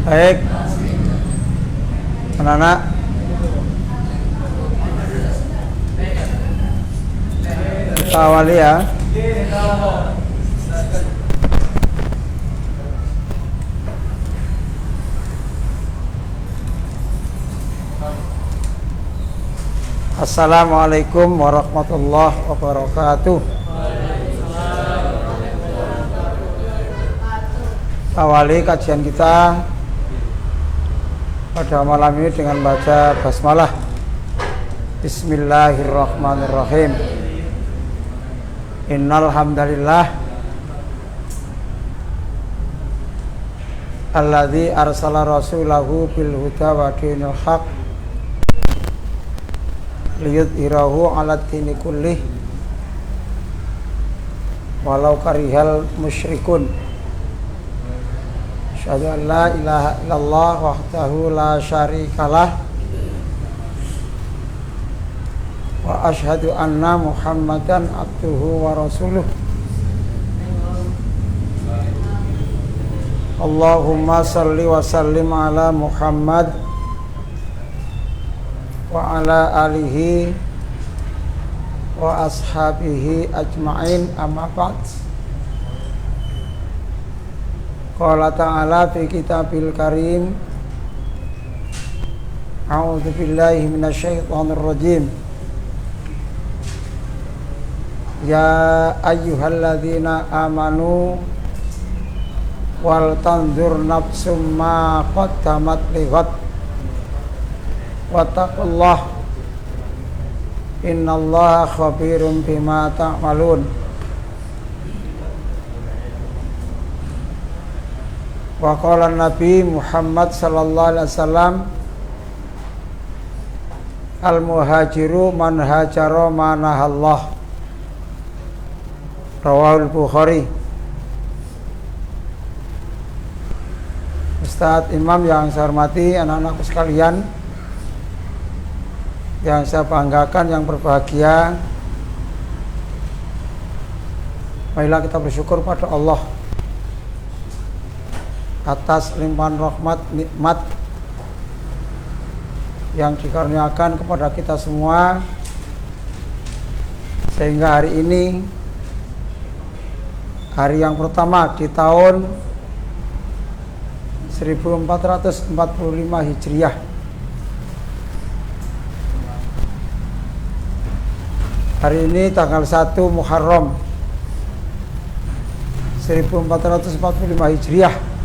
Baik, anak-anak, kita awali ya. Assalamualaikum warahmatullahi wabarakatuh. Awali kajian kita pada malam ini dengan baca basmalah. Bismillahirrahmanirrahim. Innal hamdalillah alladzi arsala rasulahu bil huda wa dinil haq liyudhhirahu 'ala dini kullih walau karihal musyrikun. Asyhadu an la ilaha illallah wahdahu la syarikalah wa asyhadu anna Muhammadan abduhu wa rasuluh. Allahumma salli wa sallim ala Muhammad wa ala alihi wa ashabihi ajma'in, amma ba'd. Qala ta'ala fi kitabil karim, a'udzu billahi minasyaitonir rajim. Ya ayyuhalladzina amanu wal tanzur nafsum ma qaddamat lighad wattaqullah innallaha khabirum bima ta'malun. Wa qala Nabi Muhammad sallallahu alaihi wasallam, al muhajiru man hajara manahallah. Rawahul Bukhari. Ustadz Imam yang saya hormati, anak-anakku sekalian yang saya banggakan, yang berbahagia, marilah kita bersyukur pada Allah atas limpahan rahmat nikmat yang dikaruniakan kepada kita semua, sehingga hari ini, hari yang pertama di tahun 1445 Hijriah, hari ini tanggal 1 Muharram 1445 Hijriah.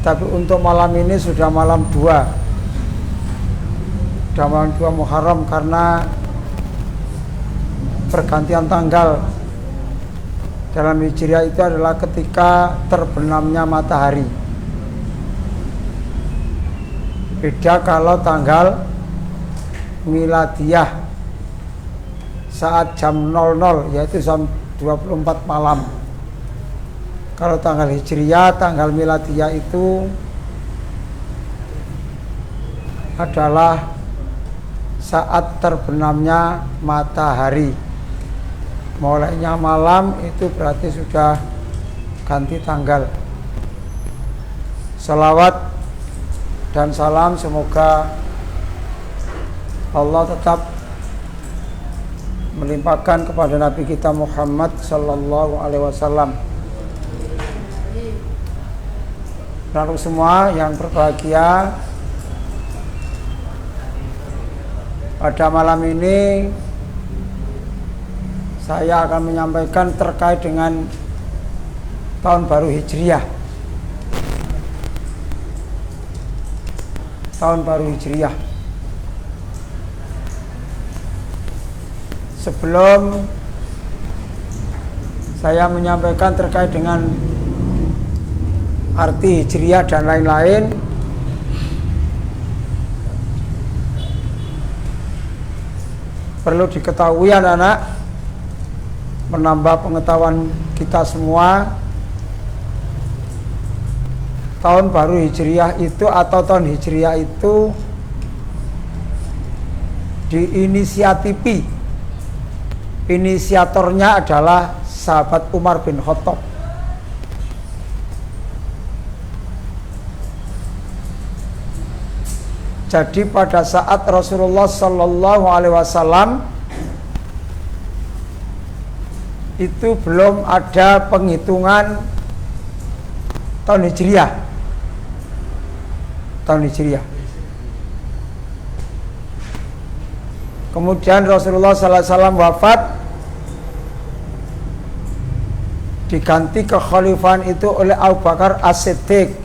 Tapi untuk malam ini sudah malam 2. Sudah malam 2 Muharram, karena pergantian tanggal dalam Hijriah itu adalah ketika terbenamnya matahari. Beda kalau tanggal Miladiyah saat jam 00, yaitu jam 24 malam. Kalau tanggal Hijriyah, tanggal Miladiyah itu adalah saat terbenamnya matahari. Mulainya malam itu berarti sudah ganti tanggal. Salawat dan salam semoga Allah tetap melimpahkan kepada Nabi kita Muhammad sallallahu alaihi wasallam. Lalu semua yang berbahagia, pada malam ini saya akan menyampaikan terkait dengan tahun baru Hijriah. Tahun baru Hijriah. Sebelum saya menyampaikan terkait dengan arti Hijriah dan lain-lain, perlu diketahui anak-anak, menambah pengetahuan kita semua, tahun baru Hijriah itu atau tahun Hijriah itu diinisiatifi, inisiatornya adalah sahabat Umar bin Khattab. Jadi pada saat Rasulullah Sallallahu Alaihi Wasallam itu belum ada penghitungan tahun Hijriah. Kemudian Rasulullah Sallallahu Alaihi Wasallam wafat, diganti kekhalifahan itu oleh Abu Bakar As-Siddiq.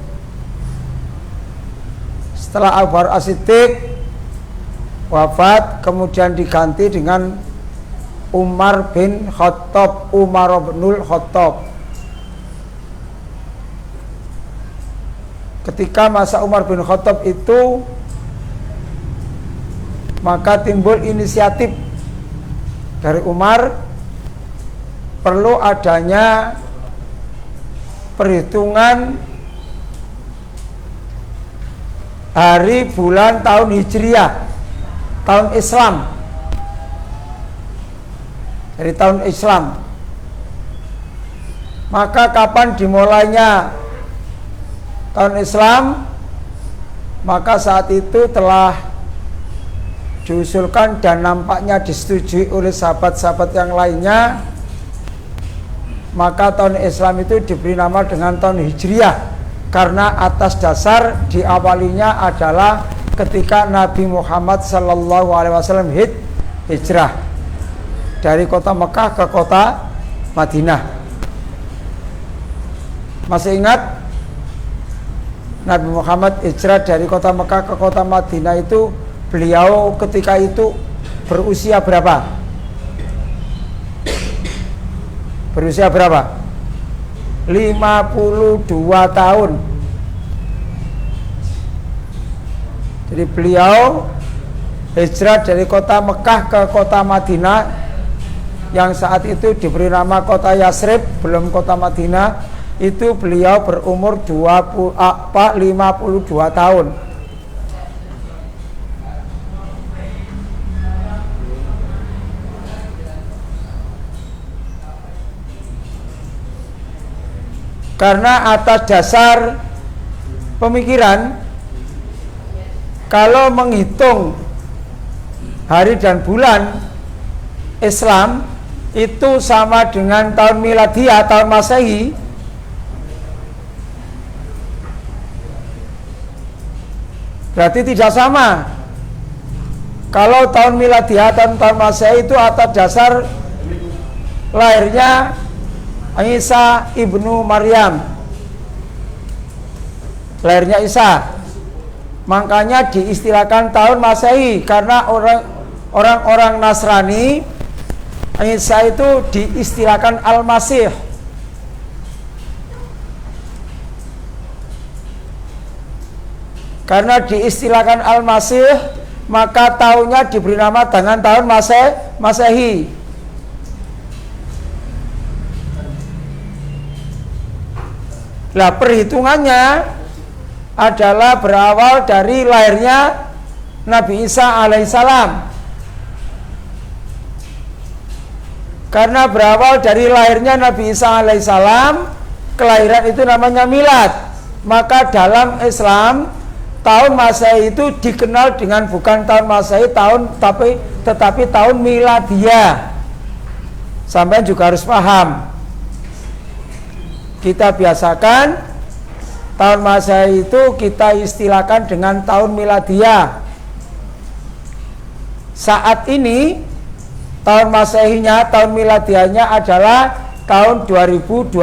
Setelah Abu Bakar As-Siddiq wafat, kemudian diganti dengan Umar bin Khattab, Umar bin Khattab. Ketika masa Umar bin Khattab itu, maka timbul inisiatif dari Umar, perlu adanya perhitungan hari, bulan, tahun Hijriah, tahun Islam, dari tahun Islam. Maka kapan dimulainya tahun Islam? Maka saat itu telah diusulkan dan nampaknya disetujui oleh sahabat-sahabat yang lainnya. Maka tahun Islam itu diberi nama dengan tahun Hijriah, karena atas dasar diawalinya adalah ketika Nabi Muhammad Sallallahu Alaihi Wasallam hijrah dari kota Mekah ke kota Madinah. Masih ingat Nabi Muhammad hijrah dari kota Mekah ke kota Madinah itu, beliau ketika itu berusia berapa? Berusia berapa? 52 tahun. Jadi beliau hijrah dari kota Mekah ke kota Madinah, yang saat itu diberi nama kota Yasrib, belum kota Madinah. Itu beliau berumur 52 tahun. Karena atas dasar pemikiran, kalau menghitung hari dan bulan Islam itu sama dengan tahun miladiah, tahun Masehi, berarti tidak sama. Kalau tahun miladiah dan tahun Masehi itu atas dasar lahirnya Isa ibnu Maryam, lahirnya Isa, makanya diistilahkan tahun Masehi. Karena orang-orang Nasrani, Isa itu diistilahkan Al-Masih. Karena diistilahkan Al-Masih, maka tahunnya diberi nama dengan tahun Masehi. Nah, perhitungannya adalah berawal dari lahirnya Nabi Isa alaihissalam. Karena berawal dari lahirnya Nabi Isa alaihissalam, kelahiran itu namanya milad. Maka dalam Islam, tahun Masehi itu dikenal dengan bukan tahun Masehi, tetapi tahun miladiah. Sampai juga harus paham. Kita biasakan tahun Masehi itu kita istilahkan dengan tahun miladiah. Saat ini tahun Masehinya, tahun miladiahnya adalah tahun 2023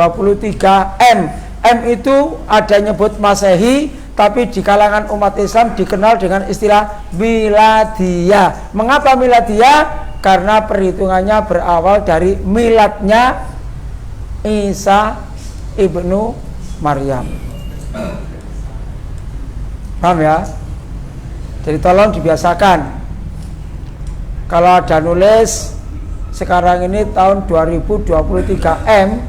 M. M itu ada nyebut Masehi, tapi di kalangan umat Islam dikenal dengan istilah miladiah. Mengapa miladiah? Karena perhitungannya berawal dari miladnya Isa ibnu Maryam. Paham ya? Jadi tolong dibiasakan. Kalau ada nulis sekarang ini tahun 2023 M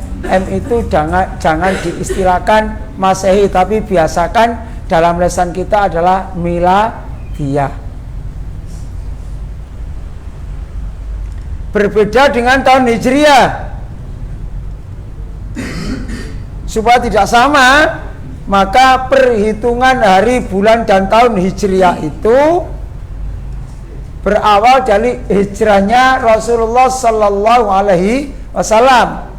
itu jangan diistilahkan Masehi, tapi biasakan dalam lesan kita adalah miladiah. Berbeda dengan tahun Hijriah. Supaya tidak sama, Maka perhitungan hari, bulan, dan tahun Hijriah itu berawal dari hijrahnya Rasulullah Sallallahu Alaihi Wasallam.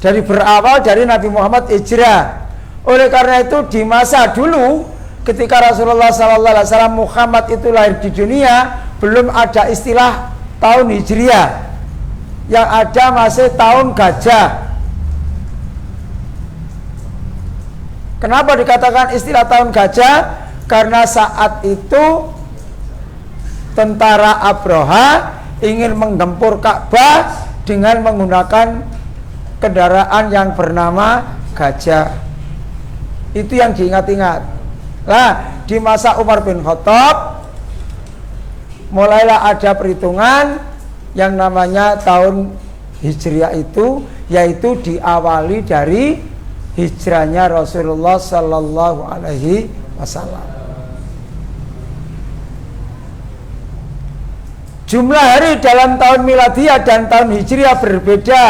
Berawal dari Nabi Muhammad hijrah. Oleh karena itu di masa dulu ketika Rasulullah Sallallahu Alaihi Wasallam Muhammad itu lahir di dunia, belum ada istilah tahun Hijriah. Yang ada masih tahun gajah. Kenapa dikatakan istilah tahun gajah? Karena saat itu tentara Abraha ingin menggempur Ka'bah dengan menggunakan kendaraan yang bernama gajah. Itu yang diingat-ingat. Nah, di masa Umar bin Khattab mulailah ada perhitungan yang namanya tahun Hijriah itu, yaitu diawali dari hijrahnya Rasulullah Sallallahu Alaihi Wasallam. Jumlah hari dalam tahun Miladiyah dan tahun Hijriah berbeda.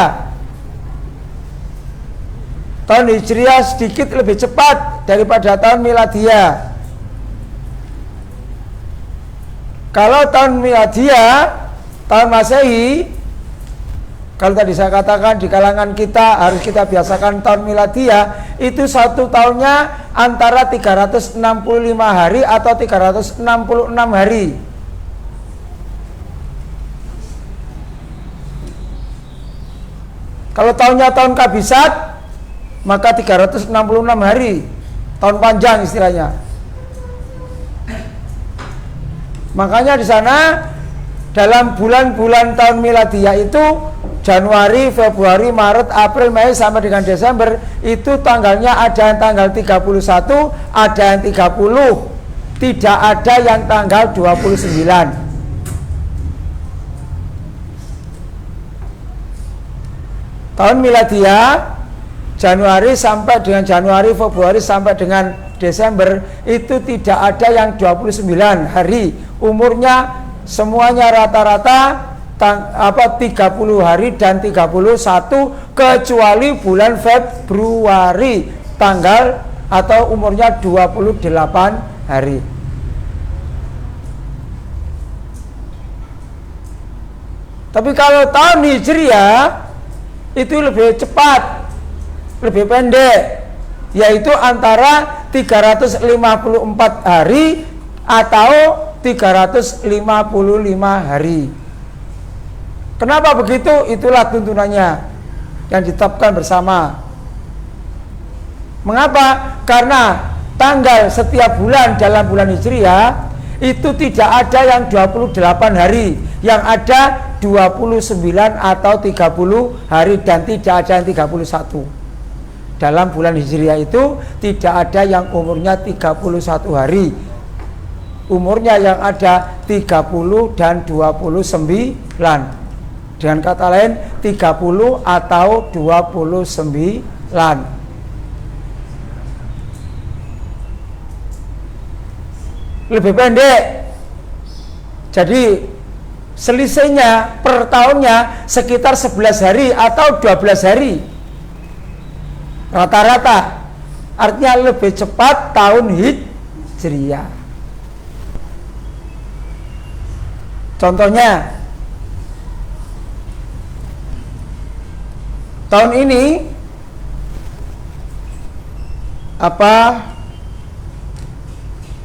Tahun Hijriah sedikit lebih cepat daripada tahun Miladiyah. Kalau tahun Miladiyah, tahun Masehi, kalau tadi saya katakan di kalangan kita harus kita biasakan tahun Miladiyah, itu satu tahunnya antara 365 hari atau 366 hari. Kalau tahunnya tahun Kabisat, maka 366 hari, tahun panjang istilahnya. Makanya di sana dalam bulan-bulan tahun Miladiyah itu Januari, Februari, Maret, April, Mei sampai dengan Desember, itu tanggalnya ada yang tanggal 31, ada yang 30, tidak ada yang tanggal 29. Tahun Miladiyah Januari sampai dengan Januari, Februari sampai dengan Desember itu tidak ada yang 29 hari. Umurnya semuanya rata-rata 30 hari dan 31 kecuali bulan Februari tanggal atau umurnya 28 hari. Tapi kalau tahun Hijriah itu lebih cepat, lebih pendek, yaitu antara 354 hari atau 355 hari. Kenapa begitu? Itulah tuntunannya yang ditetapkan bersama. Mengapa? Karena tanggal setiap bulan dalam bulan Hijriah itu tidak ada yang 28 hari, yang ada 29 atau 30 hari dan tidak ada yang 31. Dalam bulan Hijriah itu tidak ada yang umurnya 31 hari. Umurnya yang ada 30 dan 29. Dengan kata lain 30 atau 29. Lebih pendek. Jadi selisihnya per tahunnya sekitar 11 hari atau 12 hari. Rata-rata. Artinya lebih cepat tahun Hijriah. Contohnya tahun ini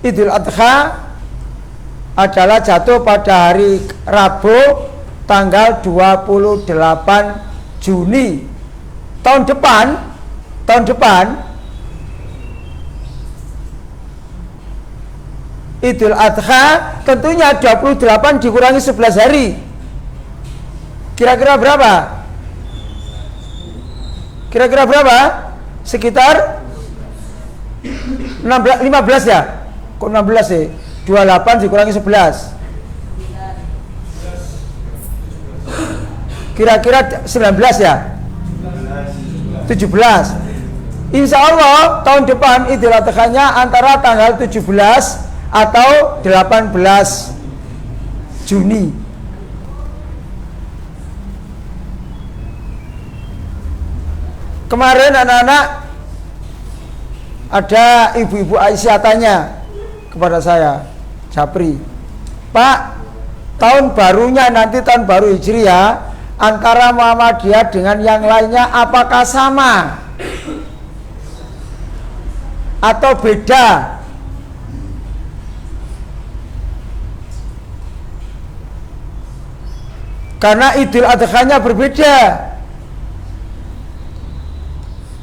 Idul Adha adalah jatuh pada hari Rabu tanggal 28 Juni. Tahun depan Idul Adha tentunya 28 dikurangi 11 hari. Kira-kira berapa? Kira-kira berapa? Sekitar 15 ya? Kok 16 sih? 28 dikurangi 11. Kira-kira 19 ya? 17. Insya Allah tahun depan Idul Adha-nya antara tanggal 17 atau 18 Juni. Kemarin anak-anak ada ibu-ibu Aisyah tanya kepada saya, Japri, Pak, tahun barunya nanti tahun baru Hijriah antara Muhammadiyah dengan yang lainnya apakah sama atau beda? Karena Idul Adha-nya berbeda.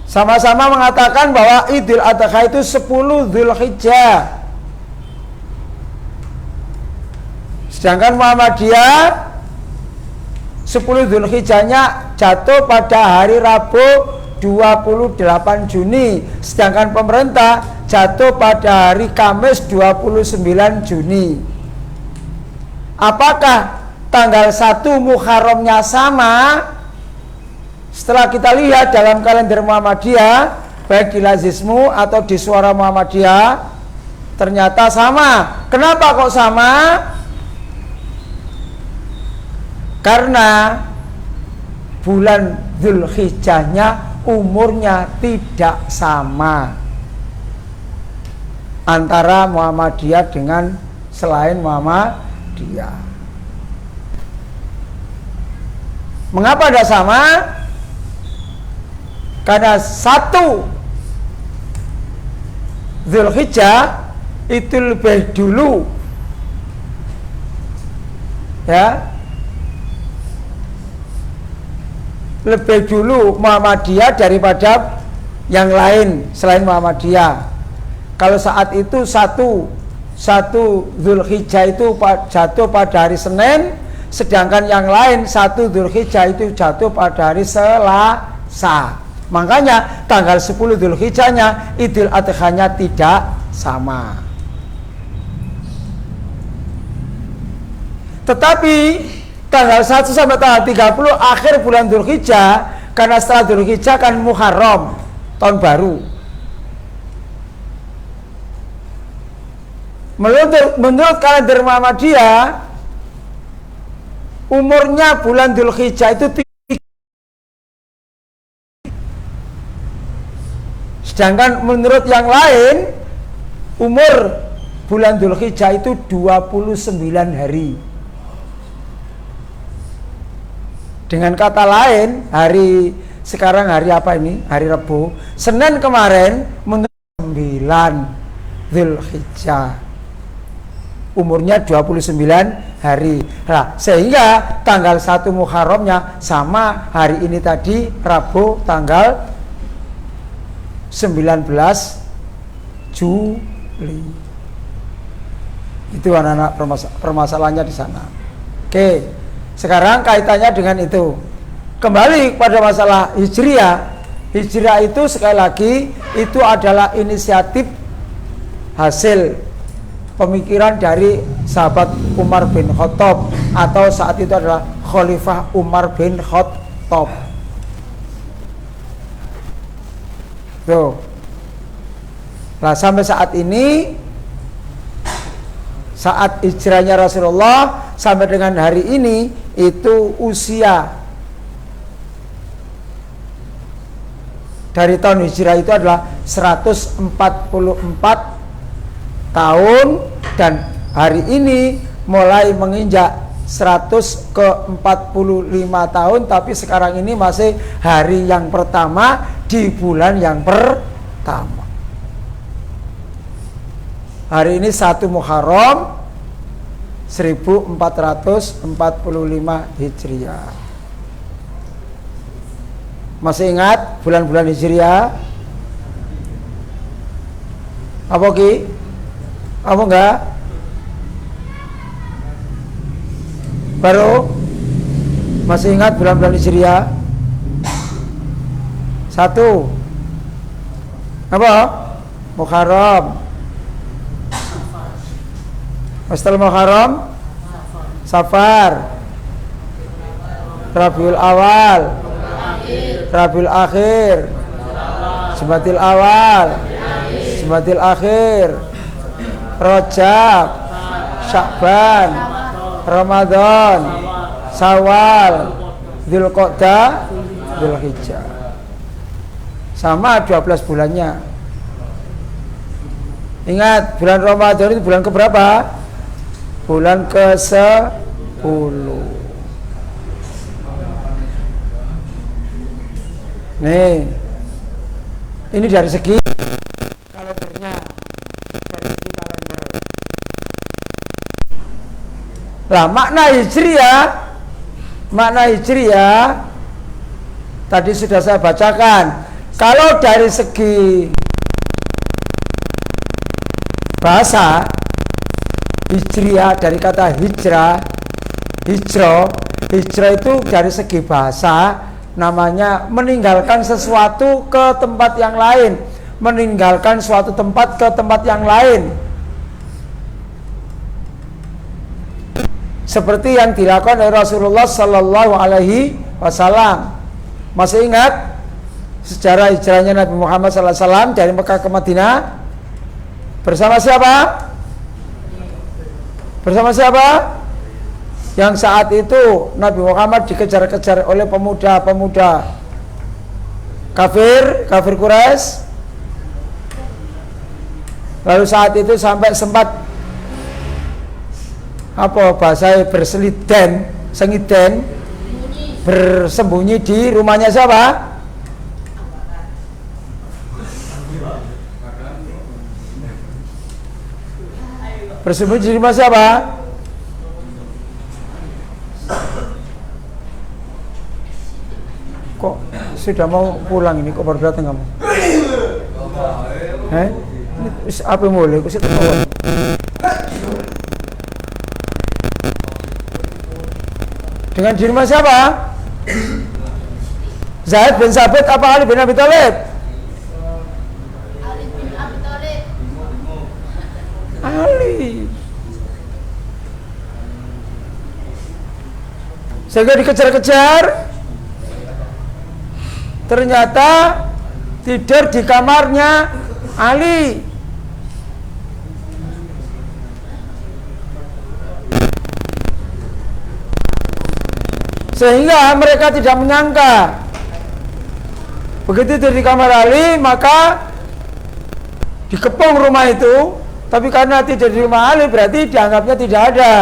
Sama-sama mengatakan bahwa Idul Adha itu 10 Dzulhijjah. Sedangkan Muhammadiyah 10 Dzulhijjahnya jatuh pada hari Rabu 28 Juni. Sedangkan pemerintah jatuh pada hari Kamis 29 Juni. Apakah tanggal 1 Muharramnya sama? Setelah kita lihat dalam kalender Muhammadiyah, baik di Lazismu atau di Suara Muhammadiyah, ternyata sama. Kenapa kok sama? Karena bulan Dzulhijjahnya umurnya tidak sama antara Muhammadiyah dengan selain Muhammadiyah. Mengapa tidak sama? Karena 1 Dzulhijjah itu lebih dulu, ya, lebih dulu Muhammadiyah daripada yang lain selain Muhammadiyah. Kalau saat itu satu Dzulhijjah itu jatuh pada hari Senin, sedangkan yang lain 1 Dzulhijjah itu jatuh pada hari Selasa. Makanya tanggal 10 Dzulhijjahnya Idul Adha-nya tidak sama. Tetapi tanggal 1 sampai tanggal 30 akhir bulan Dzulhijjah, karena setelah Dzulhijjah kan Muharram, tahun baru. Menurut kalender Muhammadiyah, umurnya bulan Dzulhijjah itu 3. Sedangkan menurut yang lain, umur bulan Dzulhijjah itu 29 hari. Dengan kata lain, sekarang hari apa ini? Hari Rabu. Senin kemarin menurut 9 Dzulhijjah. Umurnya 29 hari. Nah, sehingga tanggal 1 Muharramnya sama hari ini tadi, Rabu tanggal 19 Juli. Itu anak-anak permasalahannya di sana. Oke, sekarang kaitannya dengan itu. Kembali pada masalah Hijriah. Hijriah itu sekali lagi itu adalah inisiatif hasil pemikiran dari sahabat Umar bin Khattab, atau saat itu adalah Khalifah Umar bin Khattab. Tuh. Nah, sampai saat ini, saat hijrahnya Rasulullah sampai dengan hari ini, itu usia dari tahun hijrah itu adalah 144 tahun, dan hari ini mulai menginjak 145 tahun, tapi sekarang ini masih hari yang pertama di bulan yang pertama. Hari ini 1 Muharram 1445 Hijriah. Masih ingat bulan-bulan Hijriah? Apa Ki? Apa enggak? Baru? Masih ingat bulan-bulan Hijriah? 1 apa? Muharram. Setelah Muharram, Safar, Rabiul Awal, Rabiul Akhir, Jumadil Awal, Jumadil Akhir, Rajab, Sya'ban, Ramadan, Syawal, Dzulqa'dah, Dzulhijjah. sama 12 bulannya. Ingat, bulan Ramadan itu bulan keberapa? Bulan ke-10. Nih, ini dari segi kalendernya, dari segi kalender. Lah, makna hijriyah tadi sudah saya bacakan. Kalau dari segi bahasa, hijriyah dari kata hijrah itu dari segi bahasa namanya meninggalkan sesuatu ke tempat yang lain, meninggalkan suatu tempat ke tempat yang lain, seperti yang dilakukan oleh Rasulullah Sallallahu Alaihi Wasallam. Masih ingat sejarah hijrahnya Nabi Muhammad Sallallahu Alaihi Wasallam dari Mekah ke Madinah bersama siapa? Bersama siapa? Yang saat itu Nabi Muhammad dikejar-kejar oleh pemuda-pemuda kafir Quraisy. Lalu saat itu sampai sempat bersembunyi di rumahnya siapa? Bersembunyi di rumah siapa? Kok sudah mau pulang ini, kok baru datang kamu? Apa mulai? Kok situ mau? Dengan di rumah siapa? Zaid bin Sabit apa Ali bin Abi Thalib? Ali bin Abi Thalib. Ali. Sehingga dikejar-kejar, ternyata tidur di kamarnya Ali. Sehingga mereka tidak menyangka. Begitu tidur di kamar Ali, maka dikepung rumah itu. Tapi karena tidur di rumah Ali berarti dianggapnya tidak ada.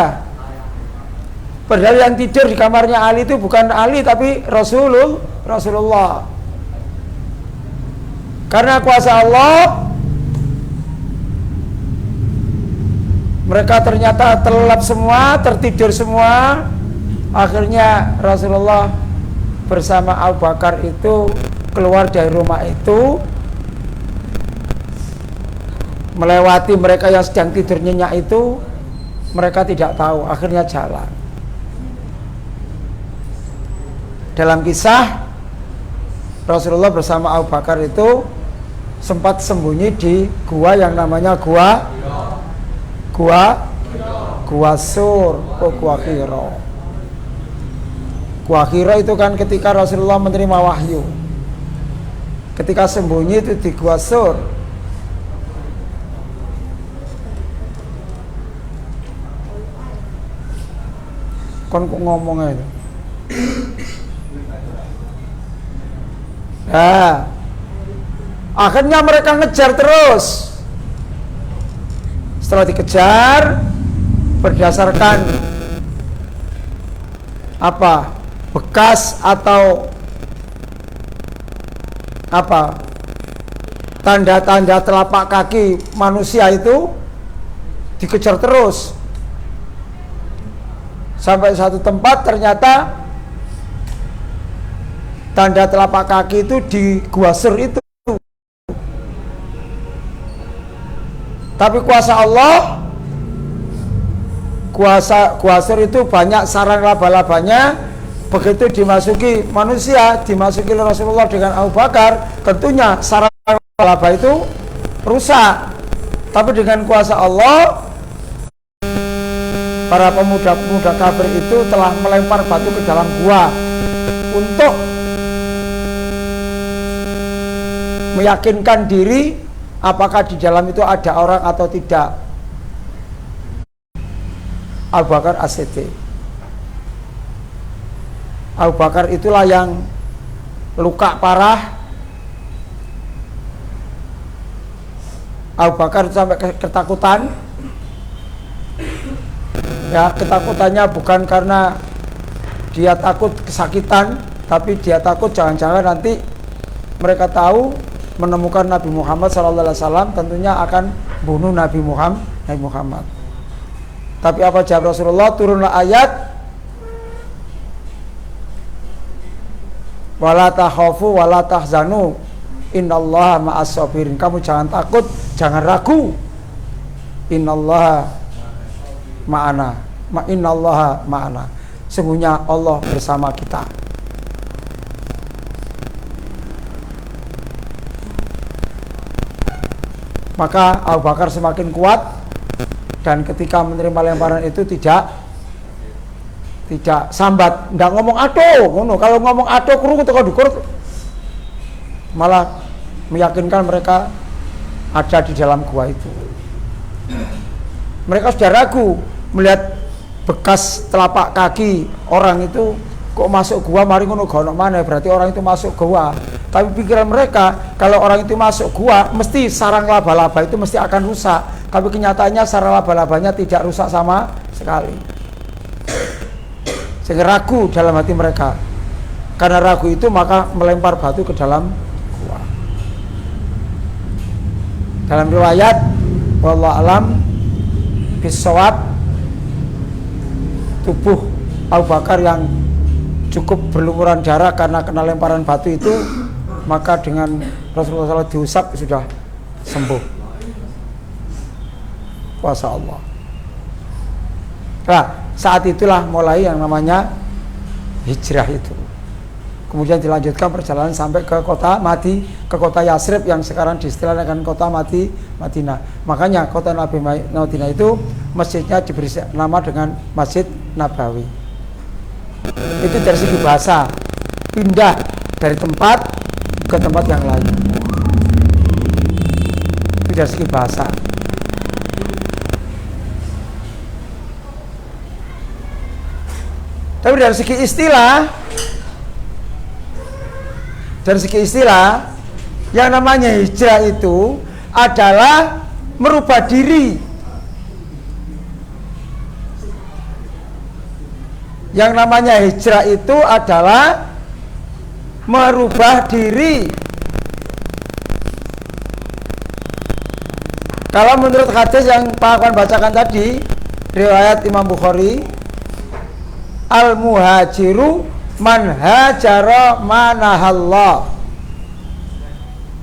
Padahal yang tidur di kamarnya Ali itu bukan Ali tapi Rasulullah. Karena kuasa Allah, mereka ternyata terlelap semua, tertidur semua. Akhirnya Rasulullah bersama Abu Bakar itu keluar dari rumah itu, melewati mereka yang sedang tidur nyenyak itu. Mereka tidak tahu, akhirnya jalan. Dalam kisah, Rasulullah bersama Abu Bakar itu sempat sembunyi di gua yang namanya gua Sur, gua Hira. Gua Hira itu kan ketika Rasulullah menerima wahyu. Ketika sembunyi itu di gua Sur. Kon kok ngomongnya itu. Nah, akhirnya mereka ngejar terus. Setelah dikejar, berdasarkan apa? Bekas atau apa? Tanda-tanda telapak kaki manusia itu dikejar terus. Sampai satu tempat ternyata tanda telapak kaki itu di Gua Sur itu. Tapi kuasa Allah, Gua Sur itu banyak sarang laba-labanya. Begitu dimasuki manusia, dimasuki Rasulullah dengan Abu Bakar, tentunya sarang laba itu rusak. Tapi dengan kuasa Allah, para pemuda-pemuda kafir itu telah melempar batu ke dalam gua untuk meyakinkan diri apakah di dalam itu ada orang atau tidak. Abu Bakar As-Siddiq. Abu Bakar itulah yang luka parah Abu Bakar sampai ketakutan. Ya, ketakutannya bukan karena dia takut kesakitan, tapi dia takut jangan-jangan nanti mereka tahu menemukan Nabi Muhammad SAW, tentunya akan bunuh Nabi Muhammad. Tapi apa jawab Rasulullah? Turunlah ayat wala takhafu wala tahzanu innallaha ma'as sabirin. Kamu jangan takut, jangan ragu. Innallaha ma'ana. Sungguhnya Allah bersama kita. Maka Abu Bakar semakin kuat, dan ketika menerima lemparan itu tidak sambat, nggak ngomong aduh, kalau ngomong aduh kurung dukur, malah meyakinkan mereka ada di dalam gua itu. Mereka sudah ragu melihat bekas telapak kaki orang itu kok masuk gua, mari ngono gono mana, berarti orang itu masuk gua. Tapi pikiran mereka kalau orang itu masuk gua mesti sarang laba-laba itu mesti akan rusak. Tapi kenyataannya sarang laba-labanya tidak rusak sama sekali. Sehingga ragu dalam hati mereka. Karena ragu itu maka melempar batu ke dalam gua. Dalam riwayat wallahu alam bisawab, tubuh Abu Bakar yang cukup berlumuran darah karena kena lemparan batu itu, maka dengan Rasulullah SAW diusap sudah sembuh. Kuasa Allah. Nah, saat itulah mulai yang namanya hijrah itu. Kemudian dilanjutkan perjalanan sampai ke kota Yasrib yang sekarang diistilahkan dengan kota Madinah. Makanya kota Nabi Madinah itu masjidnya diberi nama dengan Masjid Nabawi. Itu dari segi bahasa, pindah dari tempat ke tempat yang lain. Itu dari segi bahasa. Tapi dari segi istilah, yang namanya hijrah itu adalah merubah diri. Yang namanya hijrah itu adalah merubah diri. Kalau menurut hadis yang Pak Akwan bacakan tadi, riwayat Imam Bukhari, al-muhajiru man hajara manahallah.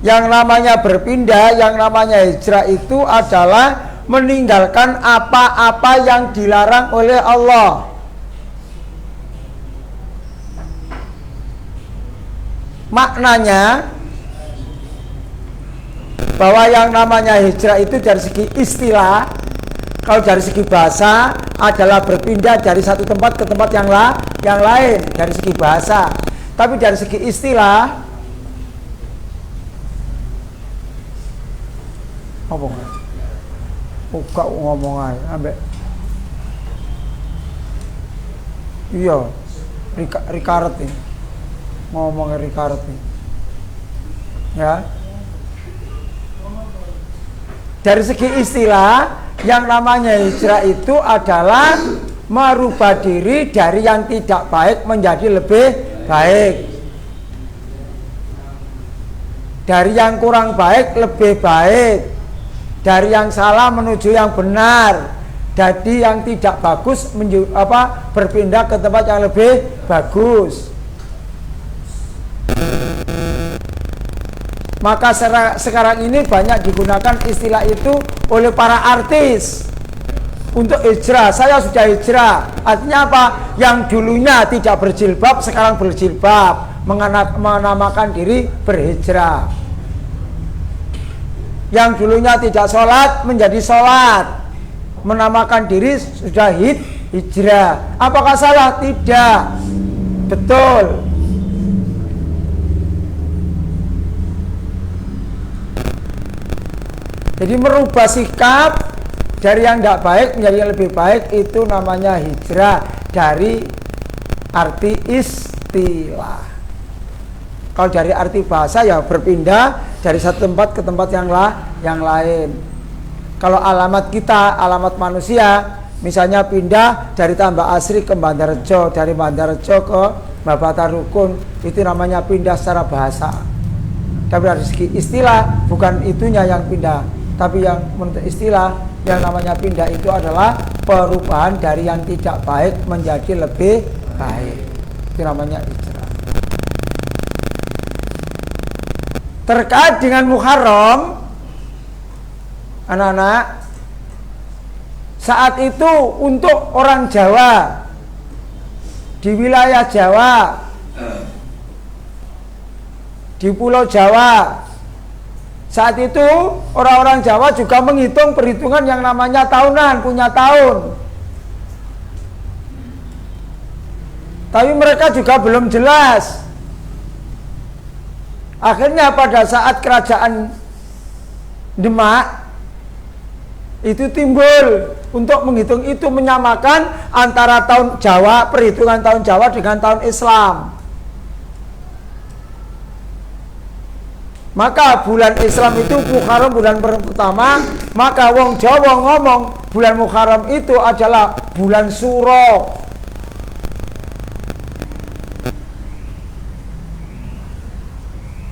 Yang namanya berpindah, yang namanya hijrah itu adalah meninggalkan apa-apa yang dilarang oleh Allah. Maknanya bahwa yang namanya hijrah itu dari segi istilah, kalau dari segi bahasa adalah berpindah dari satu tempat ke tempat yang lain dari segi bahasa. Tapi dari segi istilah, ngomong aja ambek iya Ricard nih, ngomongnya Ricard nih ya. Dari segi istilah, yang namanya hijrah itu adalah merubah diri dari yang tidak baik menjadi lebih baik, dari yang kurang baik lebih baik, dari yang salah menuju yang benar, dari yang tidak bagus berpindah ke tempat yang lebih bagus. Maka sekarang ini banyak digunakan istilah itu oleh para artis untuk hijrah. Saya sudah hijrah. Artinya apa? Yang dulunya tidak berjilbab sekarang berjilbab, menamakan diri berhijrah. Yang dulunya tidak sholat menjadi sholat, menamakan diri sudah hijrah. Apakah salah? Tidak, betul. Jadi merubah sikap dari yang tidak baik menjadi yang lebih baik, itu namanya hijrah dari arti istilah. Kalau dari arti bahasa ya berpindah dari satu tempat ke tempat yang lain. Kalau alamat kita, alamat manusia, misalnya pindah dari Tambak Asri ke Bandarjo, dari Bandarjo ke Babatan Rukun, itu namanya pindah secara bahasa. Tapi dari segi istilah, bukan itunya yang pindah, tapi yang menurut istilah, yang namanya pindah itu adalah perubahan dari yang tidak baik menjadi lebih baik. Itu namanya hijrah. Terkait dengan Muharram, anak-anak, saat itu untuk orang Jawa di wilayah Jawa, di Pulau Jawa, saat itu orang-orang Jawa juga menghitung perhitungan yang namanya tahunan, punya tahun. Tapi mereka juga belum jelas. Akhirnya pada saat kerajaan Demak itu timbul untuk menghitung itu, menyamakan antara tahun Jawa, perhitungan tahun Jawa dengan tahun Islam. Maka bulan Islam itu Muharram bulan pertama, maka wong Jawa ngomong bulan Muharram itu adalah bulan Suro.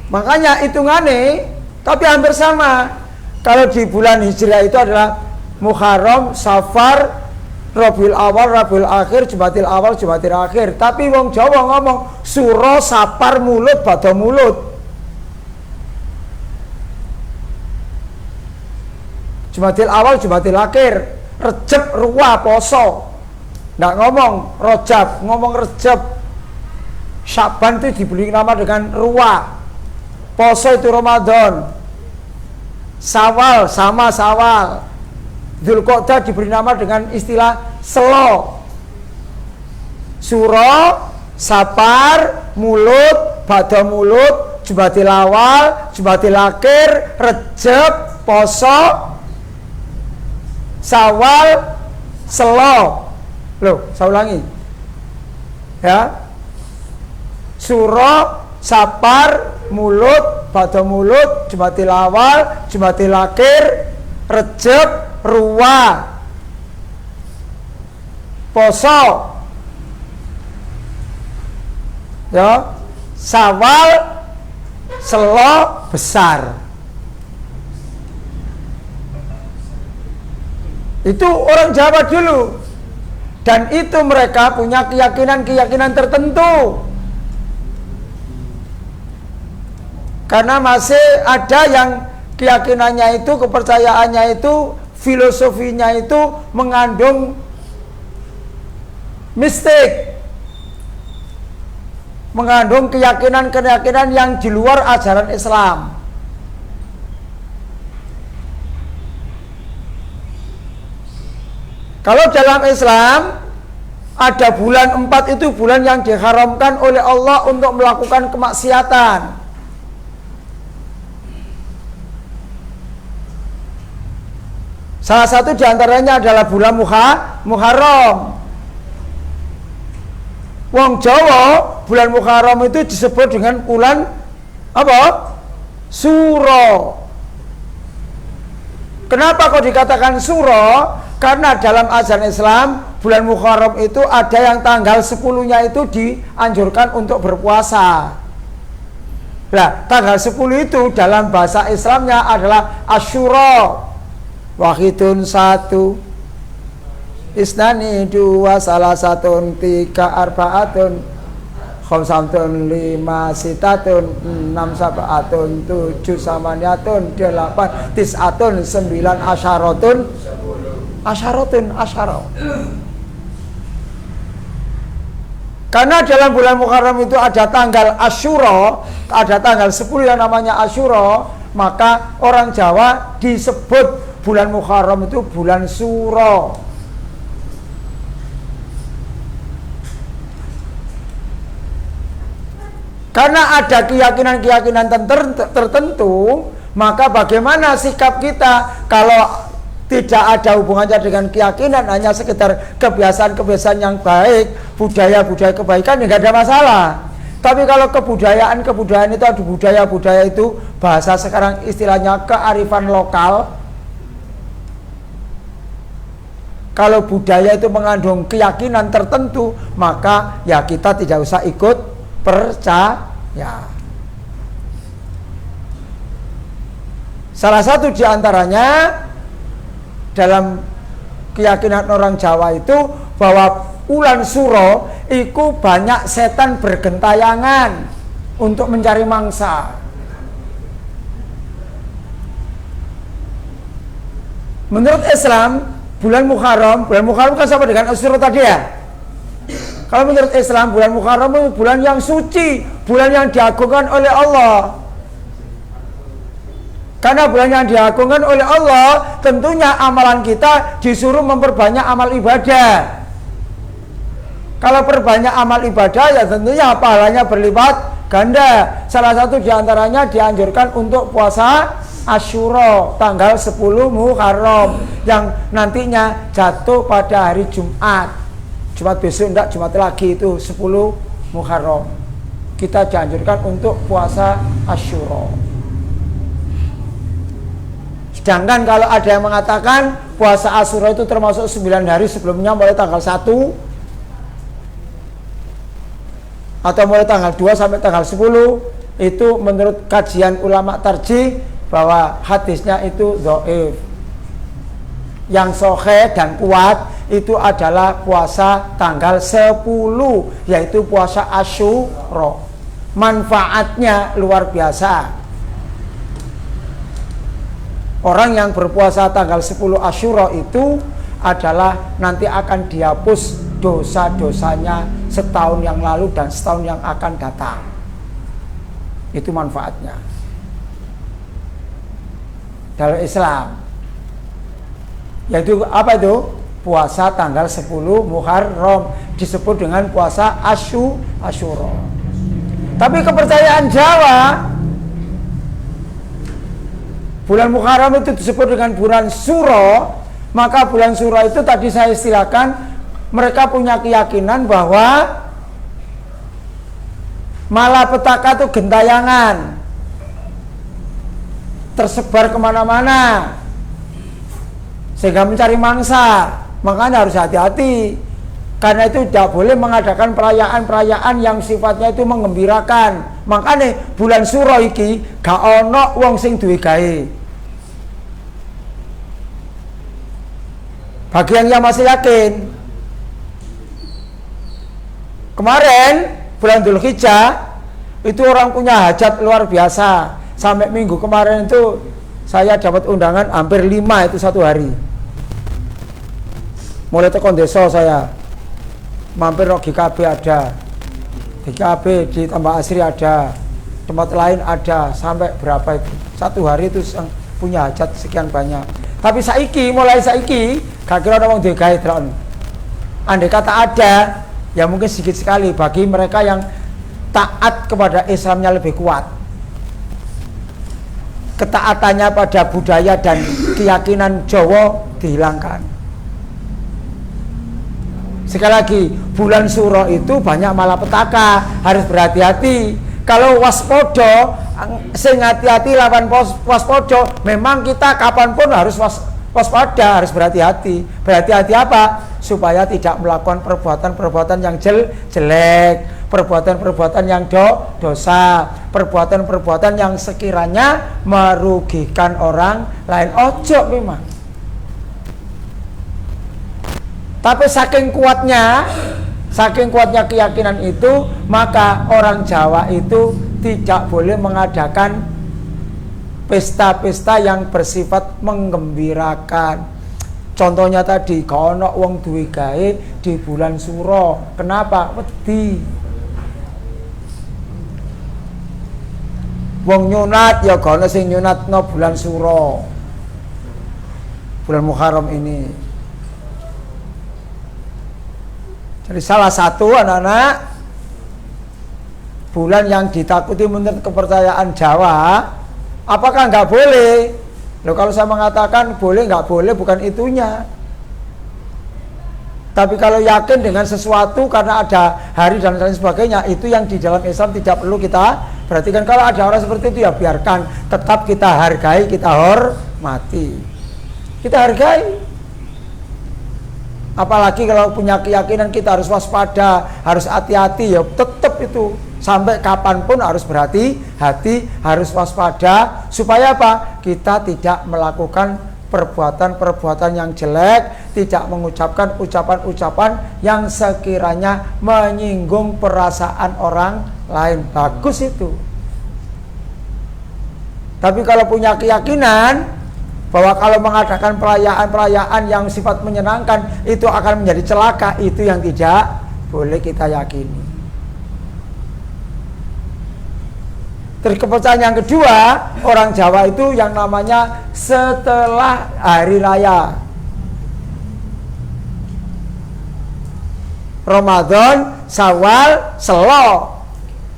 Makanya hitungannya tapi hampir sama. Kalau di bulan Hijriah itu adalah Muharram, Safar, Rabiul Awal, Rabiul Akhir, Jumadil Awal, Jumadil Akhir. Tapi wong Jawa ngomong Suro, Sapar, Mulut, Bada Mulut. Jumadil Awal, Jumadil Akhir, Rejab, Ruwa, Poso. Nggak ngomong Rojab, ngomong Rejab. Syaban itu diberi nama dengan Ruwa. Poso itu Ramadan. Sawal sama Sawal. Dzulqa'dah diberi nama dengan istilah Selo. Suro, Sapar, Mulut, Bada Mulut, Jumadil Awal, Jumadil Akhir, Rejab, Poso, Sawal, Selo. Loh, saya ulangi. Ya. Suro, Sapar, Mulut, Bada Mulut, Jumadil Awal, Jumadil Akhir, Rejab, Ruwa, Poso, ya, Sawal, Selo, Besar. Itu orang Jawa dulu. Dan itu mereka punya keyakinan-keyakinan tertentu. Karena masih ada yang keyakinannya itu, kepercayaannya itu, filosofinya itu mengandung mistik, mengandung keyakinan-keyakinan yang di luar ajaran Islam. Kalau dalam Islam ada bulan 4 itu bulan yang diharamkan oleh Allah untuk melakukan kemaksiatan. Salah satu diantaranya adalah bulan Muharram. Wong Jawa bulan Muharram itu disebut dengan bulan apa? Suro. Kenapa kok dikatakan Suro? Karena dalam ajaran Islam bulan Muharram itu ada yang tanggal 10-nya itu dianjurkan untuk berpuasa. Nah, tanggal 10 itu dalam bahasa Islamnya adalah Asyura. Wahidun 1, Isnani 2, salah satun 3, Arbaatun, Khamsatun 5, Sitatun 6, Sabatun 7, Samaniatun 8, Tis'atun 9, Asyaratun Asyara. Karena dalam bulan Muharram itu ada tanggal Asyura, ada tanggal 10 yang namanya Asyura, maka orang Jawa disebut bulan Muharram itu bulan Suro. Karena ada keyakinan-keyakinan tertentu, maka bagaimana sikap kita kalau tidak ada hubungannya dengan keyakinan, hanya sekedar kebiasaan-kebiasaan yang baik, budaya-budaya kebaikan, ya nggak ada masalah. Tapi kalau kebudayaan itu ada budaya itu bahasa sekarang istilahnya kearifan lokal. Kalau budaya itu mengandung keyakinan tertentu, maka ya kita tidak usah ikut percaya. Salah satu diantaranya dalam keyakinan orang Jawa itu bahwa Wulan Suro itu banyak setan bergentayangan untuk mencari mangsa. Menurut Islam, bulan Muharram kan sama dengan Asyura tadi ya. Kalau menurut Islam, bulan Muharram itu bulan yang suci, bulan yang diagungkan oleh Allah. Karena bulan yang diagungkan oleh Allah, tentunya amalan kita disuruh memperbanyak amal ibadah. Kalau perbanyak amal ibadah, ya tentunya pahalanya berlipat ganda. Salah satu diantaranya dianjurkan untuk puasa Asyura tanggal 10 Muharram yang nantinya jatuh pada hari Jumat. Jumat besok enggak, Jumat lagi itu 10 Muharram. Kita dianjurkan untuk puasa Asyura. Sedangkan kalau ada yang mengatakan puasa Asyura itu termasuk 9 hari sebelumnya mulai tanggal 1 atau mulai tanggal 2 sampai tanggal 10, itu menurut kajian ulama tarjih bahwa hadisnya itu dhaif. Yang sahih dan kuat itu adalah puasa tanggal 10, yaitu puasa Asyura. Manfaatnya luar biasa. Orang yang berpuasa tanggal 10 Asyura itu adalah nanti akan dihapus dosa-dosanya setahun yang lalu dan setahun yang akan datang. Itu manfaatnya dalam Islam. Yaitu apa itu? Puasa tanggal 10 Muharram disebut dengan puasa Asyura. Tapi kepercayaan Jawa, bulan Muharram itu disebut dengan bulan Suro. Maka bulan Suro itu tadi saya istilahkan, mereka punya keyakinan bahwa malapetaka itu gentayangan tersebar kemana-mana sehingga mencari mangsa. Makanya harus hati-hati, karena itu tidak boleh mengadakan perayaan-perayaan yang sifatnya itu menggembirakan. Makanya bulan Suro iki gak ono wong sing duwe gawe. Bagi yang masih yakin, kemarin bulan Dzulhijjah itu orang punya hajat luar biasa. Sampai minggu kemarin itu saya dapat undangan hampir 5 itu satu hari. Mulai tekan desa saya mampir di GKB ada, di GKB di Tambak Asri ada, tempat lain ada, sampai berapa itu satu hari itu punya hajat sekian banyak. Tapi mulai saiki gak kira ada wong duwe gawe dron. Andai kata ada, ya mungkin sedikit sekali bagi mereka yang taat kepada Islamnya lebih kuat. Ketaatannya pada budaya dan keyakinan Jawa dihilangkan. Sekali lagi, bulan Suro itu banyak malapetaka, harus berhati-hati. Kalau waspodo, sing hati-hati lawan waspodo, memang kita kapanpun harus waspada, harus berhati-hati. Berhati-hati apa? Supaya tidak melakukan perbuatan-perbuatan yang jelek, perbuatan-perbuatan yang dosa, perbuatan-perbuatan yang sekiranya merugikan orang lain. Ojo memang. Tapi saking kuatnya keyakinan itu, maka orang Jawa itu tidak boleh mengadakan pesta-pesta yang bersifat menggembirakan. Contohnya tadi, gak ono wong duwe gawe di bulan Suro. Kenapa? Wedi. Wong nyunat ya gak ono sing nyunatno bulan Suro, bulan Muharram ini. Jadi salah satu anak-anak bulan yang ditakuti menurut kepercayaan Jawa, apakah nggak boleh? Loh, kalau saya mengatakan boleh nggak boleh bukan itunya, Tapi kalau yakin dengan sesuatu karena ada hari dan lain sebagainya, itu yang di dalam Islam tidak perlu kita perhatikan. Kalau ada orang seperti itu ya biarkan, tetap kita hargai, kita hormati, kita hargai. Apalagi kalau punya keyakinan kita harus waspada, harus hati-hati, ya tetap itu sampai kapanpun harus berhati-hati, harus waspada, supaya apa? Kita tidak melakukan perbuatan-perbuatan yang jelek, tidak mengucapkan ucapan-ucapan yang sekiranya menyinggung perasaan orang lain. Bagus itu. Tapi kalau punya keyakinan bahwa kalau mengadakan perayaan-perayaan yang sifat menyenangkan itu akan menjadi celaka, itu yang tidak boleh kita yakini. Terus kepercayaan yang kedua, orang Jawa itu yang namanya setelah hari raya Ramadan, Syawal, Selo.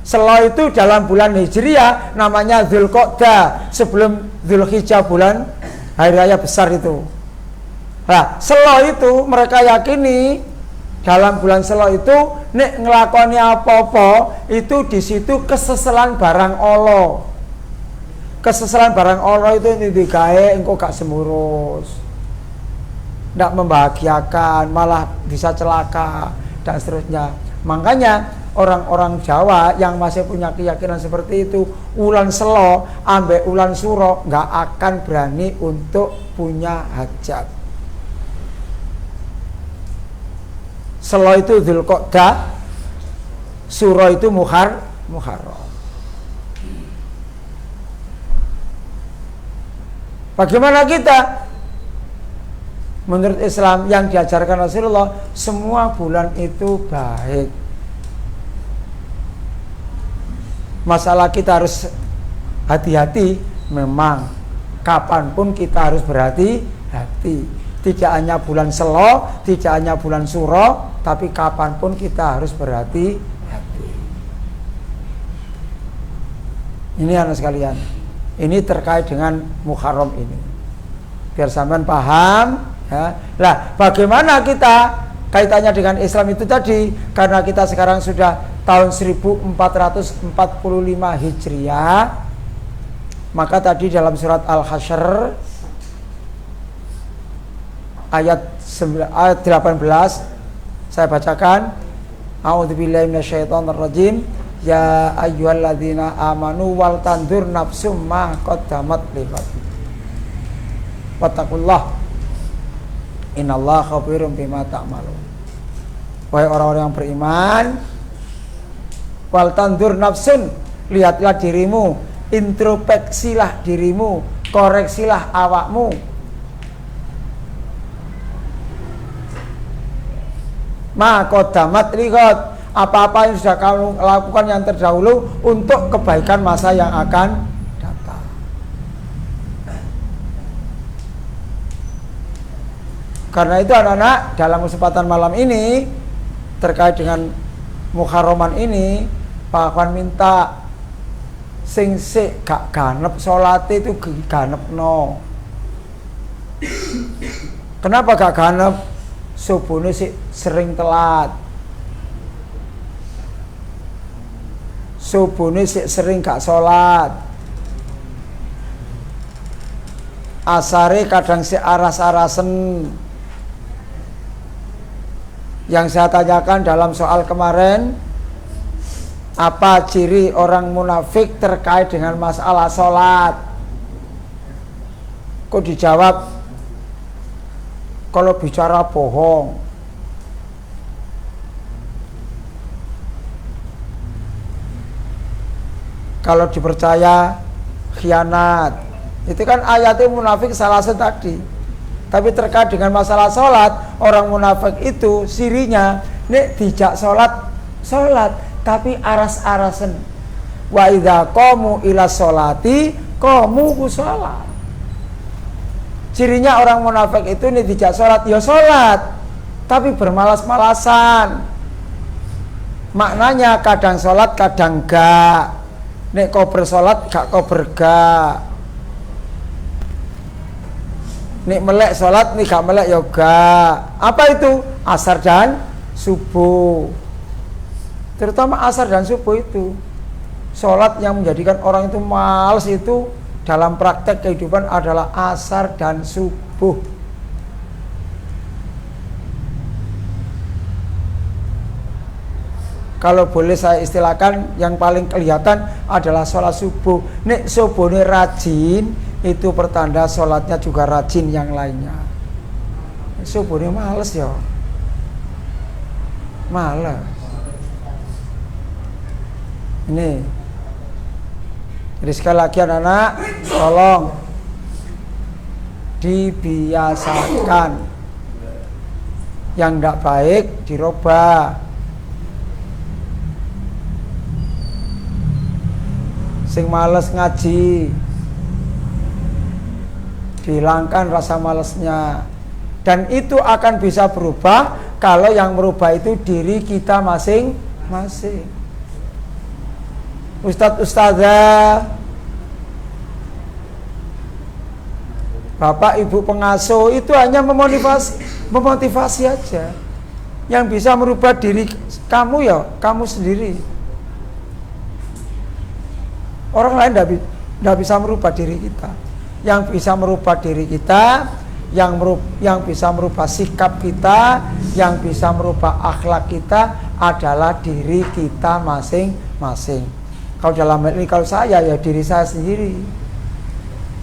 Selo itu dalam bulan Hijriah namanya Dzulqa'dah, sebelum Dzulhijjah, bulan hari raya besar itu. Nah, Selo itu mereka yakini dalam bulan Selo itu nek ngelakoni apa-apa itu di situ keseselan barang Allah. Keseselan barang Allah itu digawe engko gak semurus, ndak membahagiakan, malah bisa celaka dan seterusnya. Makanya orang-orang Jawa yang masih punya keyakinan seperti itu, ulan Selo ambek ulan Suro nggak akan berani untuk punya hajat. Selo itu Dzulqa'dah, Suro itu Muharram. Bagaimana kita? Menurut Islam yang diajarkan Rasulullah, semua bulan itu baik. Masalah kita harus hati-hati, memang kapanpun kita harus berhati-hati. Tidak hanya bulan Selo, tidak hanya bulan Suro, tapi kapanpun kita harus berhati-hati. Ini anak sekalian, ini terkait dengan Muharram ini, biar sampean paham ya. Lah, bagaimana kita kaitannya dengan Islam itu tadi? Karena kita sekarang sudah tahun 1445 Hijriah, maka tadi dalam surat Al-Hasyr ayat 18 saya bacakan, a'udzubillahi minasyaitonirrajim, ya ayyuhalladzina amanu wal tandur nafsum ma qaddamat lighad wattaqullah innallaha khabirum bima ta'malun. Wahai orang-orang yang beriman, wal tandur nafsun, lihatlah dirimu, introspeksilah dirimu, koreksilah awakmu, ma qaddamat lighad, apa-apa yang sudah kamu lakukan yang terdahulu untuk kebaikan masa yang akan datang. Karena itu anak-anak, dalam kesempatan malam ini terkait dengan Muharraman ini, Pak Kwan minta sing sik gak ganep salate itu ganep no. Kenapa gak ganep? Subuhnya sih sering telat, subuhnya sih sering gak sholat, asare kadang si aras-arasen. Yang saya tanyakan dalam soal kemarin, apa ciri orang munafik terkait dengan masalah sholat? Kok dijawab kalau bicara bohong. Kalau dipercaya khianat. Itu kan ayatnya munafik salah satu tadi. Tapi terkait dengan masalah sholat, orang munafik itu sirinya nek dijak sholat, tapi aras-arasen. Wa idza qamu ila sholati qamu kusala. Cirinya orang munafik itu nih dijak sholat, ya sholat, tapi bermalas-malasan. Maknanya kadang sholat, kadang gak. Nek kau bersolat, gak kau bergak. Nek melek sholat, nek gak melek yoga. Apa itu? Asar dan subuh. Terutama asar dan subuh itu. Sholat yang menjadikan orang itu malas itu dalam praktek kehidupan adalah asar dan subuh. Kalau boleh saya istilahkan, yang paling kelihatan adalah sholat subuh. Nek subuhnya rajin, itu pertanda sholatnya juga rajin yang lainnya. Subuhnya males ya, males. Ini, jadi sekali lagi anak-anak, tolong dibiasakan. Yang tidak baik dirubah. Sing males ngaji, dihilangkan rasa malesnya. Dan itu akan bisa berubah kalau yang merubah itu diri kita masing-masing. Ustadz, ustazah, bapak ibu pengasuh itu hanya memotivasi aja. Yang bisa merubah diri kamu ya kamu sendiri. Orang lain tidak bisa merubah diri kita. Yang bisa merubah diri kita, yang bisa merubah sikap kita, yang bisa merubah akhlak kita adalah diri kita masing-masing. Kalau dalam hal ini, kalau saya ya diri saya sendiri.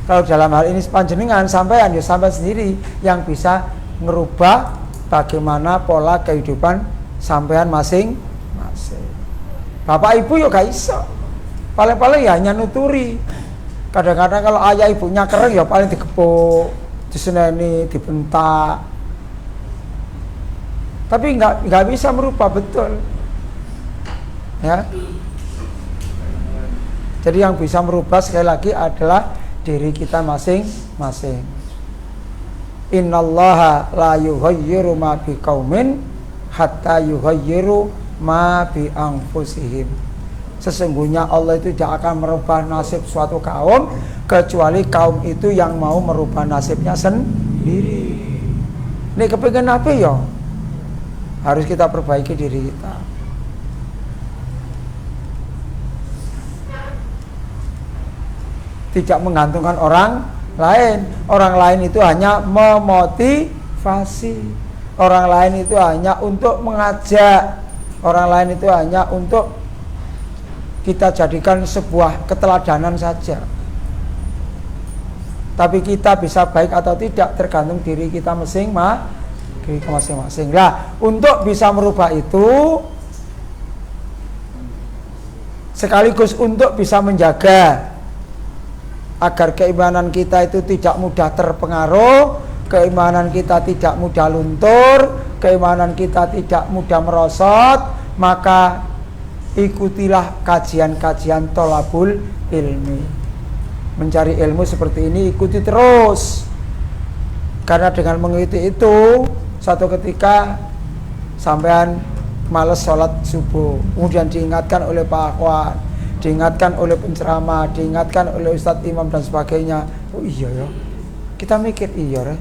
Kalau dalam hal ini panjenengan sampean ya sampean sendiri yang bisa merubah bagaimana pola kehidupan sampean masing-masing. Bapak ibu ya gak iso. Paling-paling ya hanya nuturi. Kadang-kadang kalau ayah ibunya keren ya paling digepuk, diseneni, dibentak. Tapi nggak bisa merubah betul. Ya. Jadi yang bisa merubah sekali lagi adalah diri kita masing-masing. Innallaha la yughayyiru ma biqaumin hatta yughayyiru ma bi anfusihim. Sesungguhnya Allah itu tidak akan merubah nasib suatu kaum kecuali kaum itu yang mau merubah nasibnya sendiri. Ini kepingin apa ya? Harus kita perbaiki diri kita. Tidak menggantungkan orang lain. Orang lain itu hanya memotivasi. Orang lain itu hanya untuk mengajak. Orang lain itu hanya untuk kita jadikan sebuah keteladanan saja. Tapi kita bisa baik atau tidak tergantung diri kita masing-masing. Nah, untuk bisa merubah itu sekaligus untuk bisa menjaga agar keimanan kita itu tidak mudah terpengaruh, keimanan kita tidak mudah luntur, keimanan kita tidak mudah merosot, maka ikutilah kajian-kajian tolabul ilmi. Mencari ilmu seperti ini ikuti terus. Karena dengan mengikuti itu, satu ketika sampean malas sholat subuh, kemudian diingatkan oleh Pak Akhwan, diingatkan oleh penceramah, diingatkan oleh Ustadz Imam dan sebagainya. Oh iya ya, kita mikir iya rek,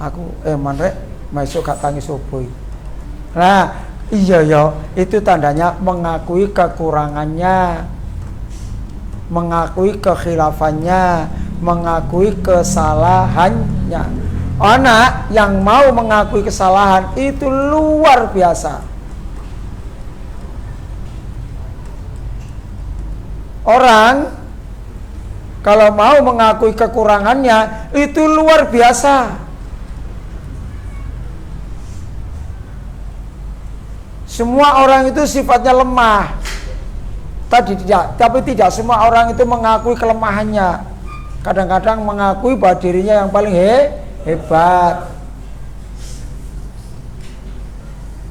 aku rek, masuk gak tangi subuh. Nah, iya ya, itu tandanya mengakui kekurangannya, mengakui kekhilafannya, mengakui kesalahannya. Anak yang mau mengakui kesalahan itu luar biasa. Orang kalau mau mengakui kekurangannya itu luar biasa. Semua orang itu sifatnya lemah. Tapi tidak semua orang itu mengakui kelemahannya. Kadang-kadang mengakui bahwa dirinya yang paling hebat.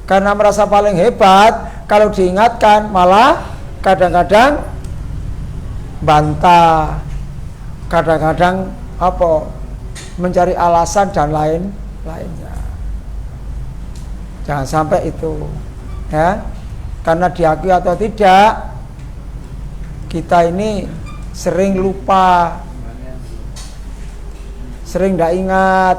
Karena merasa paling hebat, kalau diingatkan malah kadang-kadang bantah. Kadang-kadang mencari alasan dan lainnya. Jangan sampai itu. Ya, karena diakui atau tidak, kita ini sering lupa sering tidak ingat,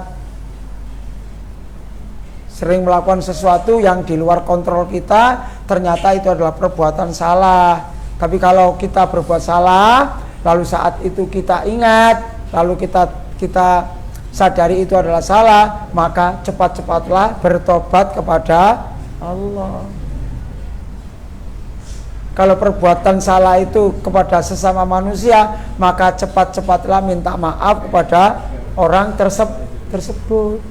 sering melakukan sesuatu yang di luar kontrol kita, ternyata itu adalah perbuatan salah. Tapi kalau kita berbuat salah, lalu saat itu kita ingat, lalu kita sadari itu adalah salah, maka cepat-cepatlah bertobat kepada Allah. Kalau perbuatan salah itu kepada sesama manusia, maka cepat-cepatlah minta maaf kepada orang tersebut.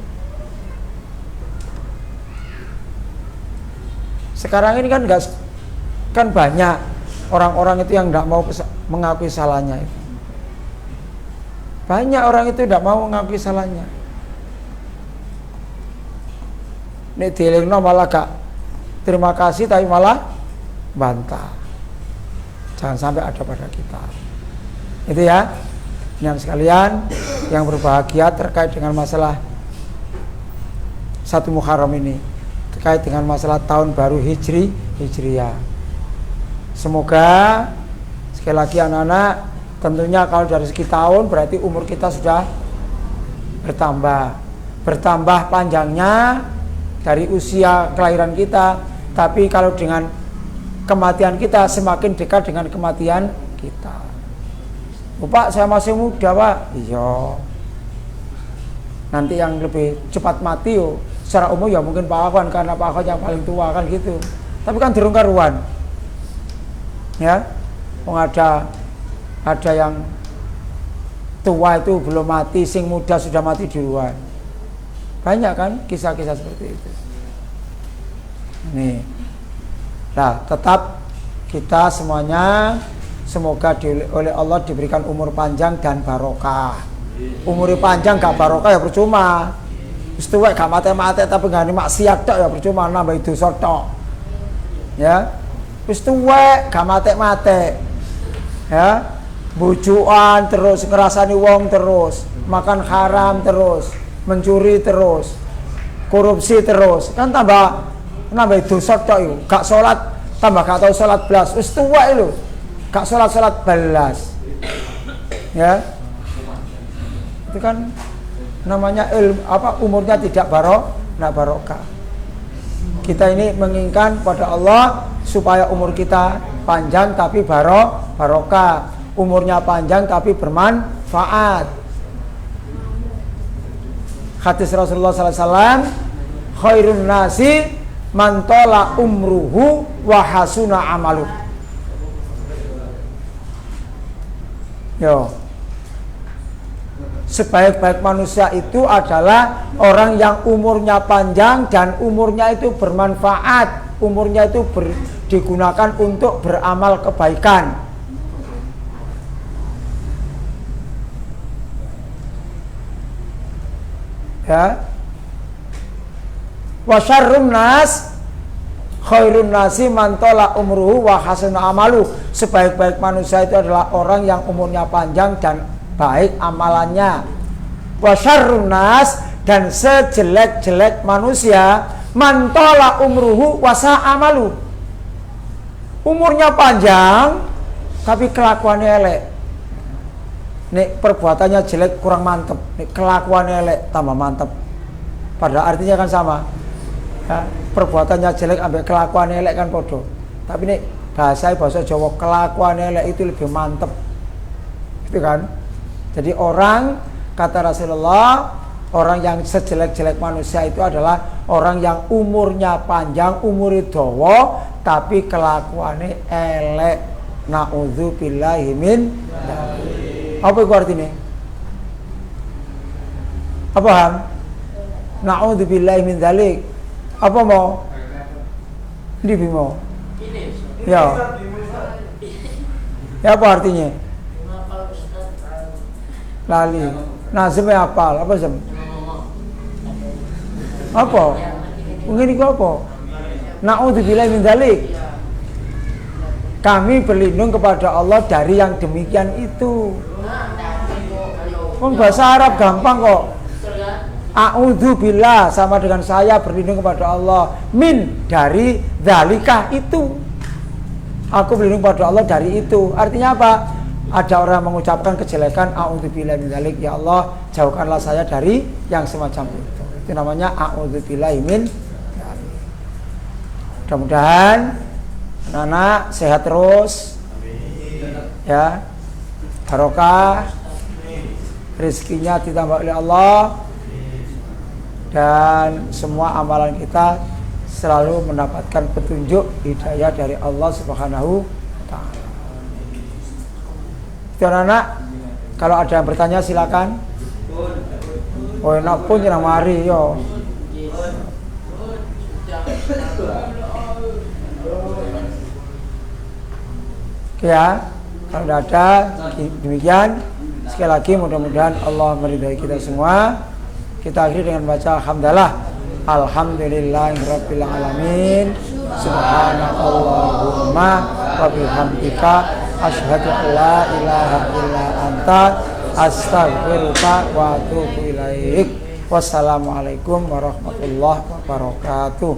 Sekarang ini kan banyak orang-orang itu yang tidak mau mengakui salahnya itu. Banyak orang itu tidak mau mengakui salahnya. Nek dielingno malah gak terima kasih, tapi malah bantah. Jangan sampai ada pada kita. Itu ya, yang sekalian yang berbahagia terkait dengan masalah 1 Muharram ini, terkait dengan masalah tahun baru Hijriah. Semoga sekali lagi anak-anak, tentunya kalau dari segi tahun berarti umur kita sudah bertambah panjangnya dari usia kelahiran kita. Tapi kalau dengan kematian kita semakin dekat dengan kematian kita. Pak, saya masih muda, Pak. Iya. Nanti yang lebih cepat mati secara umum ya mungkin Pak Ahwan, karena Pak Ahwan yang paling tua kan gitu. Tapi kan durung karuan. Ya. Ada yang tua itu belum mati, sing muda sudah mati duluan. Banyak kan kisah-kisah seperti itu. Nih. Nah, tetap kita semuanya semoga oleh Allah diberikan umur panjang dan barokah. Umur panjang gak barokah ya percuma. Wis tuwek gak mate-mate tapi gak maksiat tok ya percuma, nambah dosa tok. Ya. Wis tuwek gak mate-mate. Ya. Bujukan terus, ngerasani wong terus, makan haram terus, mencuri terus, korupsi terus. Kan tambah dosa tok itu. Gak sholat, tambah gak tahu sholat belas. Wis tuwek lho. Gak sholat belas. Ya. Itu kan namanya umurnya tidak barokah. Kita ini menginginkan pada Allah supaya umur kita panjang tapi barokah. Umurnya panjang tapi bermanfaat. Hadis Rasulullah sallallahu alaihi wasallam, khairun nasi man tola umruhu wa hasuna amaluh. Yo. Sebaik-baik manusia itu adalah orang yang umurnya panjang dan umurnya itu bermanfaat. Umurnya itu digunakan untuk beramal kebaikan. Ya. Wa syarrun nas khairun nasi man tola umruhu wa hasuna amaluh. Sebaik-baik manusia itu adalah orang yang umurnya panjang dan baik amalannya. Wa syarrun nas, dan sejelek-jelek manusia man tola umruhu wa sa'amalu. Umurnya panjang tapi kelakuannya elek. Nek perbuatannya jelek kurang mantep, nek kelakuannya elek tambah mantep. Padahal artinya kan sama. Ya, perbuatannya jelek ambil kelakuannya elek kan podo. Tapi nek bahasa Jawa kelakuannya elek itu lebih mantep. Itu kan? Jadi orang, kata Rasulullah, orang yang sejelek-jelek manusia itu adalah orang yang umurnya panjang, umurnya dawa, tapi kelakuannya elek. Na'udzubillahi min dzalik. Apa itu artinya? Apa ham? Na'udzubillahi min dzalik. Apa mau? Ini mau. Ya. Ya apa artinya? Lali. Nazmnya apal, apa zem? Apa? Mungkin itu apa? Na'udzubillahi min dzalik. Kami berlindung kepada Allah dari yang demikian itu. Bahasa Arab gampang kok. A'udzubillah sama dengan saya berlindung kepada Allah min dari dzalika itu. Aku berlindung kepada Allah dari itu. Artinya apa? ada orang mengucapkan kejelekan, a'udzubillahi min dzalik, ya Allah jauhkanlah saya dari yang semacam itu. Itu namanya a'udzubillahi min dzalik. Mudah-mudahan anak-anak sehat terus, ya, barokah, rezekinya ditambah oleh Allah, dan semua amalan kita selalu mendapatkan petunjuk hidayah dari Allah Subhanahu wa ta'ala. Itu anak-anak, kalau ada yang bertanya silakan. Oh enak pun jangan mari yo. Oke ya, kalau tidak ada demikian. Sekali lagi mudah-mudahan Allah meridai kita semua. Kita akhiri dengan baca alhamdulillah. Alhamdulillahirabbil alamin. Subhanakallahumma wa bihamdika asyhadu an la ilaha illa anta astaghfiruka wa atubu ilaik. Wassalamualaikum warahmatullahi wabarakatuh.